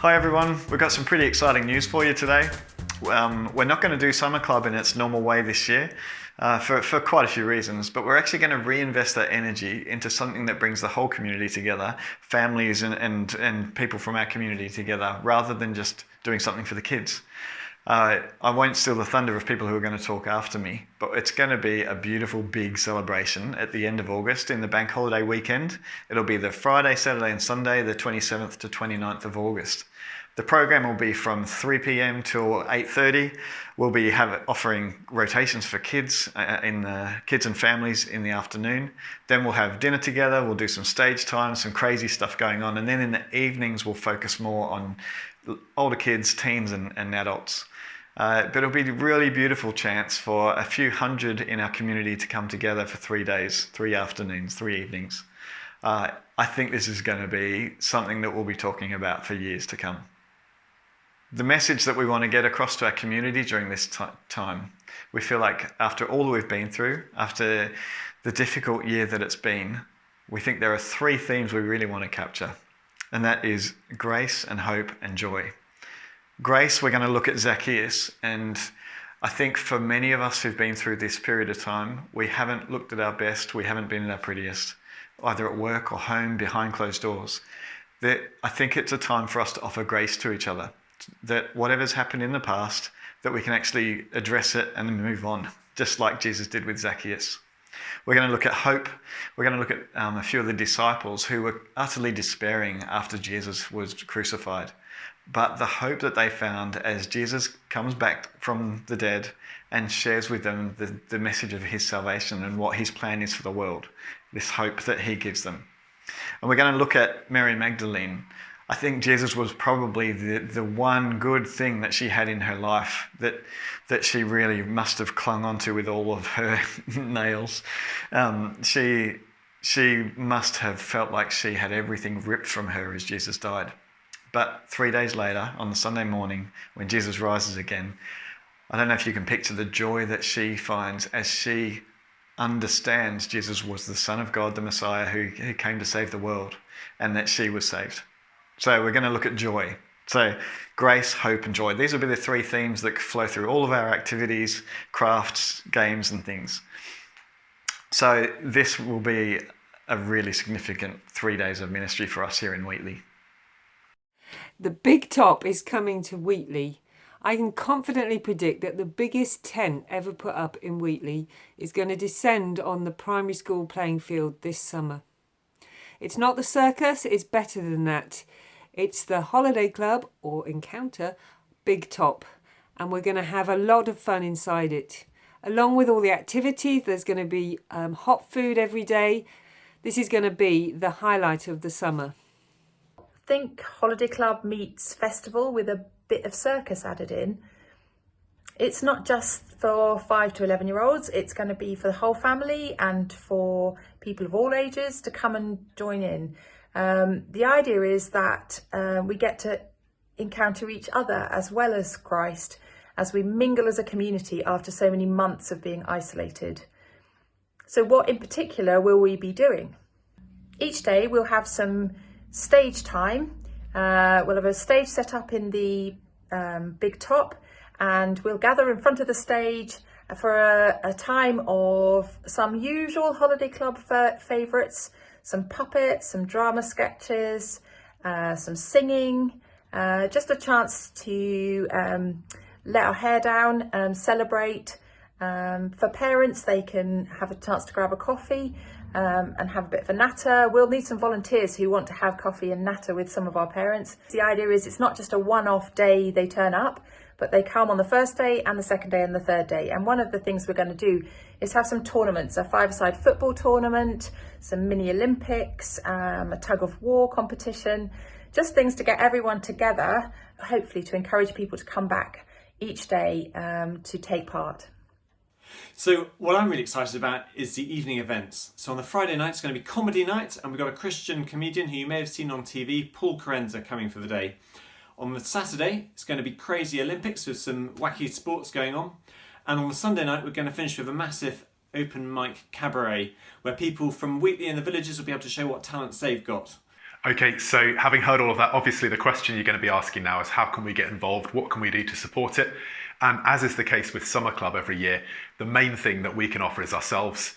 Hi everyone, we've got some pretty exciting news for you today. We're not going to do Summer Club in its normal way this year for quite a few reasons, but we're actually going to reinvest that energy into something that brings the whole community together, families and people from our community together, rather than just doing something for the kids. I won't steal the thunder of people who are going to talk after me, but it's going to be a beautiful big celebration at the end of August in the bank holiday weekend. It'll be the Friday, Saturday and Sunday, the 27th to 29th of August. The program will be from 3 p.m. till 8:30. We'll be offering rotations for kids kids and families in the afternoon. Then we'll have dinner together. We'll do some stage time, some crazy stuff going on. And then in the evenings, we'll focus more on older kids, teens and adults. But it'll be a really beautiful chance for a few hundred in our community to come together for 3 days, 3 afternoons, 3 evenings. I think this is going to be something that we'll be talking about for years to come. The message that we want to get across to our community during this time, we feel like after all that we've been through, after the difficult year that it's been, we think there are 3 themes we really want to capture, and that is grace and hope and joy. Grace, we're going to look at Zacchaeus, and I think for many of us who've been through this period of time, we haven't looked at our best, we haven't been at our prettiest, either at work or home, behind closed doors. I think it's a time for us to offer grace to each other, that whatever's happened in the past, that we can actually address it and move on, just like Jesus did with Zacchaeus. We're going to look at hope. We're going to look at a few of the disciples who were utterly despairing after Jesus was crucified. But the hope that they found as Jesus comes back from the dead and shares with them the message of his salvation and what his plan is for the world, this hope that he gives them. And we're going to look at Mary Magdalene. I think Jesus was probably the one good thing that she had in her life that she really must have clung onto with all of her nails. She must have felt like she had everything ripped from her as Jesus died. But 3 days later, on the Sunday morning, when Jesus rises again, I don't know if you can picture the joy that she finds as she understands Jesus was the Son of God, the Messiah who came to save the world, and that she was saved. So we're going to look at joy. So grace, hope and joy. These will be the 3 themes that flow through all of our activities, crafts, games and things. So this will be a really significant 3 days of ministry for us here in Wheatley. The big top is coming to Wheatley. I can confidently predict that the biggest tent ever put up in Wheatley is going to descend on the primary school playing field this summer. It's not the circus, it's better than that. It's the Holiday Club, or Encounter, Big Top, and we're going to have a lot of fun inside it. Along with all the activities, there's going to be hot food every day. This is going to be the highlight of the summer. Think Holiday Club meets festival with a bit of circus added in. It's not just for 5 to 11-year-olds, it's going to be for the whole family and for people of all ages to come and join in. The idea is that we get to encounter each other as well as Christ as we mingle as a community after so many months of being isolated. So what in particular will we be doing? Each day we'll have some stage time. We'll have a stage set up in the big top, and we'll gather in front of the stage for a time of some usual Holiday Club favourites, some puppets, some drama sketches, some singing, just a chance to let our hair down, celebrate. For parents, they can have a chance to grab a coffee and have a bit of a natter. We'll need some volunteers who want to have coffee and natter with some of our parents. The idea is it's not just a one-off day they turn up, but they come on the first day and the second day and the third day. And one of the things we're going to do is have some tournaments, a 5-a-side football tournament, some mini Olympics, a tug of war competition, just things to get everyone together, hopefully to encourage people to come back each day to take part. So what I'm really excited about is the evening events. So on the Friday night it's going to be comedy night, and we've got a Christian comedian who you may have seen on TV, Paul Carenza, coming for the day. On the Saturday it's going to be crazy Olympics with some wacky sports going on. And on the Sunday night we're going to finish with a massive open mic cabaret where people from Wheatley and the villages will be able to show what talents they've got. Okay, so having heard all of that, obviously the question you're going to be asking now is how can we get involved? What can we do to support it? And as is the case with Summer Club every year, the main thing that we can offer is ourselves.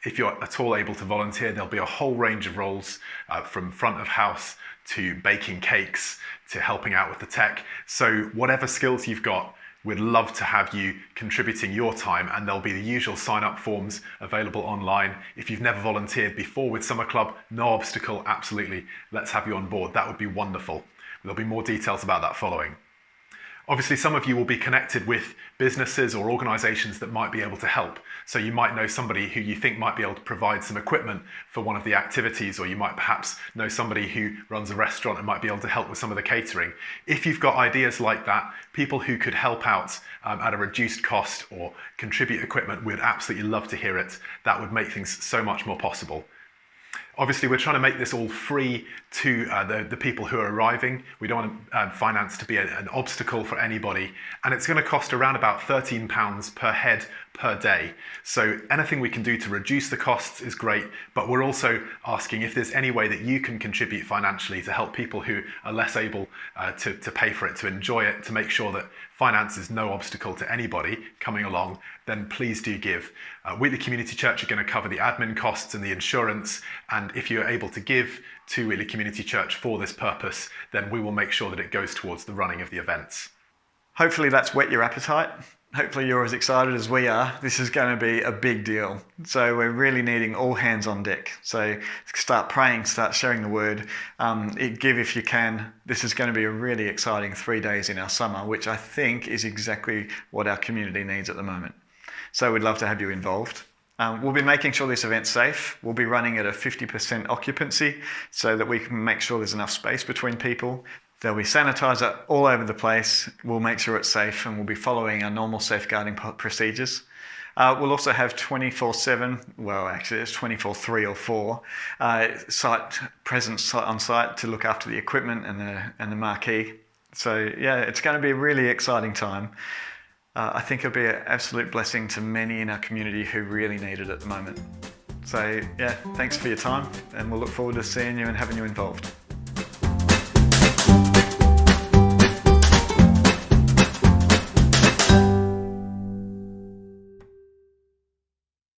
If you're at all able to volunteer, there'll be a whole range of roles from front of house to baking cakes to helping out with the tech. So whatever skills you've got, we'd love to have you contributing your time, and there'll be the usual sign-up forms available online. If you've never volunteered before with Summer Club, no obstacle, absolutely. Let's have you on board. That would be wonderful. There'll be more details about that following. Obviously, some of you will be connected with businesses or organisations that might be able to help. So you might know somebody who you think might be able to provide some equipment for one of the activities, or you might perhaps know somebody who runs a restaurant and might be able to help with some of the catering. If you've got ideas like that, people who could help out at a reduced cost or contribute equipment, we'd absolutely love to hear it. That would make things so much more possible. Obviously, we're trying to make this all free to the people who are arriving. We don't want finance to be an obstacle for anybody. And it's going to cost around about £13 per head per day. So anything we can do to reduce the costs is great. But we're also asking if there's any way that you can contribute financially to help people who are less able to pay for it, to enjoy it, to make sure that finance is no obstacle to anybody coming along, then please do give. Wheatley Community Church are going to cover the admin costs and the insurance, and if you're able to give to Wheatley Community Church for this purpose, then we will make sure that it goes towards the running of the events. Hopefully that's whet your appetite. Hopefully you're as excited as we are. This is going to be a big deal. So we're really needing all hands on deck. So start praying, start sharing the word, give if you can. This is going to be a really exciting 3 days in our summer, which I think is exactly what our community needs at the moment. So we'd love to have you involved. We'll be making sure this event's safe. We'll be running at a 50% occupancy so that we can make sure there's enough space between people. There'll be sanitizer all over the place. We'll make sure it's safe, and we'll be following our normal safeguarding procedures. We'll also have 24/7, well actually it's 24/3 or 4, site presence on site to look after the equipment and the marquee. So yeah, it's going to be a really exciting time. I think it'll be an absolute blessing to many in our community who really need it at the moment. So yeah, thanks for your time, and we'll look forward to seeing you and having you involved.